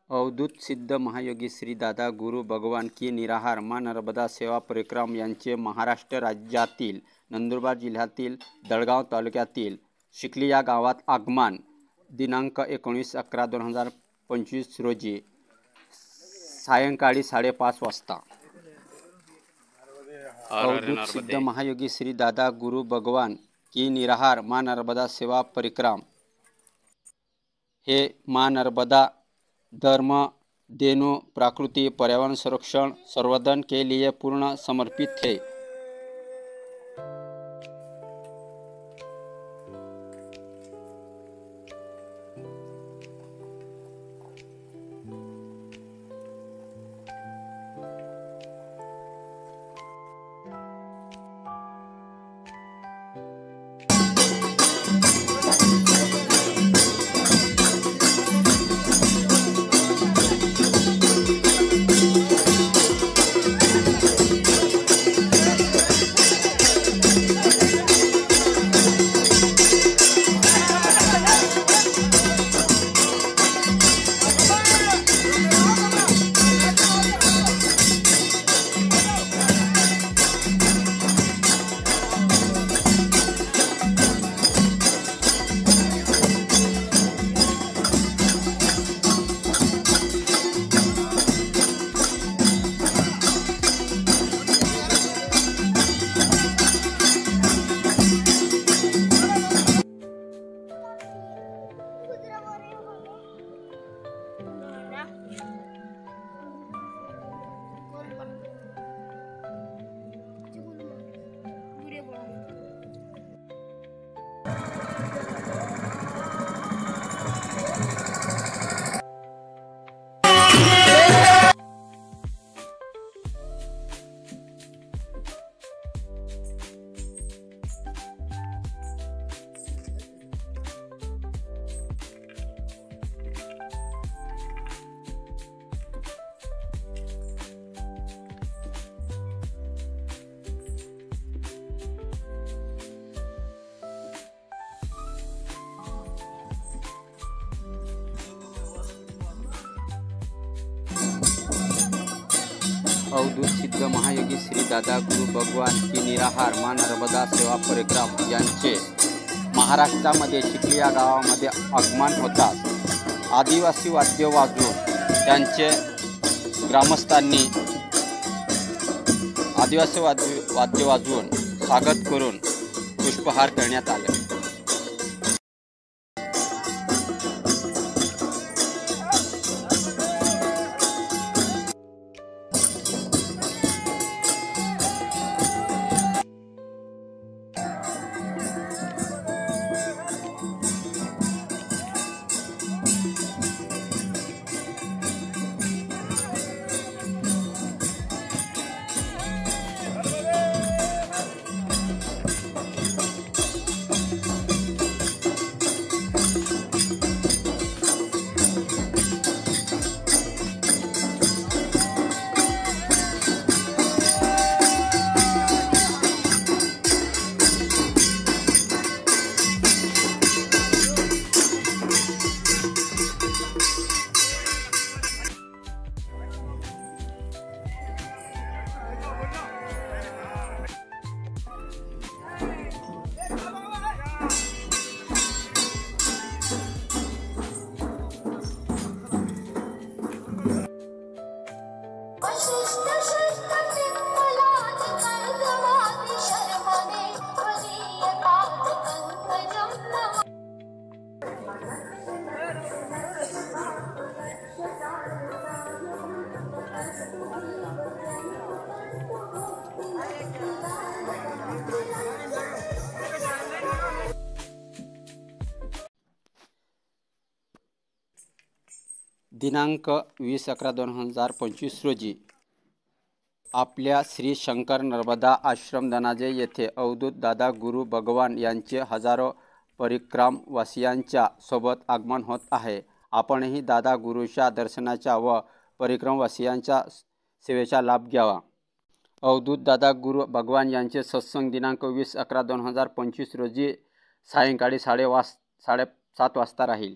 अवधूत सिद्ध महायोगी श्री दादा गुरु भगवान की निराहार माँ नर्मदा सेवा परिक्रम यांचे महाराष्ट्र राज्यातील नंदुरबार जिल्ह्यातील दळगाव तालुक्यातील शिकली या गावात आगमन दिनांक 19/11/2025 रोजी सायंकाळी 5:30 वाजता। अवधूत सिद्ध महायोगी श्री दादा गुरु भगवान की निराहार माँ नर्मदा सेवा परिक्रम हे माँ नर्मदा धर्म देनु प्रकृति पर्यावरण संरक्षण संवर्धन के लिए पूर्ण समर्पित है। अवधूत सिद्ध महायोगी श्री दादा गुरु भगवान की निराहार माँ नर्मदा सेवा परिक्रम यांचे महाराष्ट्रामध्ये शिकली या गावामध्ये आगमन होतात। आदिवासी वाद्य वाजवून त्यांचे ग्रामस्थांनी आदिवासी वाद्य वाजवून स्वागत करून पुष्पहार करण्यात आले। दिनांक 20/11/2025 रोजी आपल्या श्री शंकर नर्मदा आश्रम धनाजे येथे अवधूत दादा गुरु भगवान यांचे हजारो परिक्रमवासियांच्या सोबत आगमन होत आहे। आपणही दादा गुरुच्या दर्शनाचा व परिक्रमवासियांच्या सेवेचा लाभ घ्यावा। अवधूत दादा गुरु भगवान यांचे सत्संग दिनांक 20/11/2025 रोजी सायंकाळी 7:30 वाजता राहील।